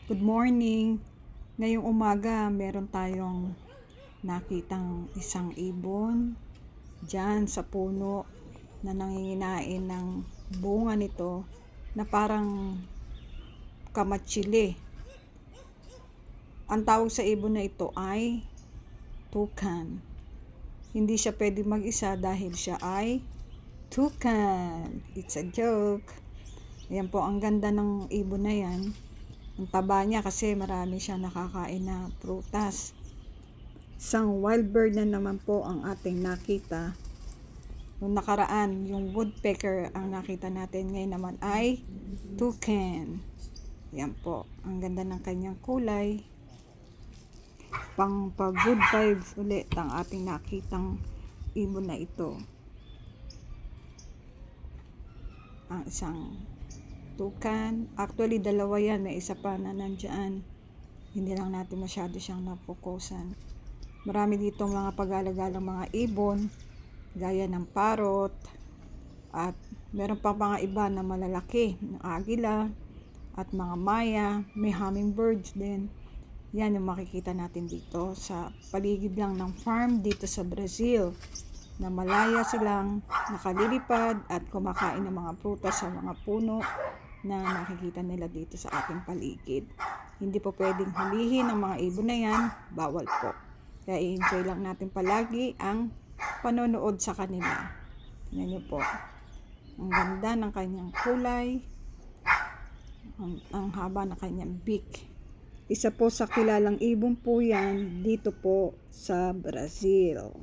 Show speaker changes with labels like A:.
A: Good morning. Ngayong umaga, meron tayong nakitang isang ibon dyan sa puno na nanginginain ng bunga nito na parang kamatsili. Ang tawag sa ibon na ito ay tukan. Hindi siya pwede mag-isa dahil siya ay tukan. It's a joke. Ayan po, ang ganda ng ibon na yan. Ang taba niya kasi marami siya nakakain na prutas. Isang wild bird na naman po ang ating nakita. Noong nakaraan, yung woodpecker ang nakita natin. Ngayon naman ay toucan. Yan po. Ang ganda ng kanyang kulay. Pang good vibes ulit ang ating nakitang ibon na ito. Ang isang tukan. Actually, dalawa yan. May isa pa na nandyan. Hindi lang natin masyado siyang napokusan. Marami dito mga pag-alagalang mga ibon, gaya ng parrot, at meron pa mga iba na malalaki, ng agila, at mga maya, may hummingbirds din. Yan yung makikita natin dito sa paligid lang ng farm dito sa Brazil, na malaya silang nakalilipad at kumakain ng mga prutas sa mga puno na nakikita nila dito sa ating paligid. Hindi po pwedeng hulihin ang mga ibon na yan, bawal po. Kaya i-enjoy lang natin palagi ang panonood sa kanila. Tingnan niyo po, ang ganda ng kanyang kulay, ang haba ng kanyang beak. Isa po sa kilalang ibon po yan dito po sa Brazil.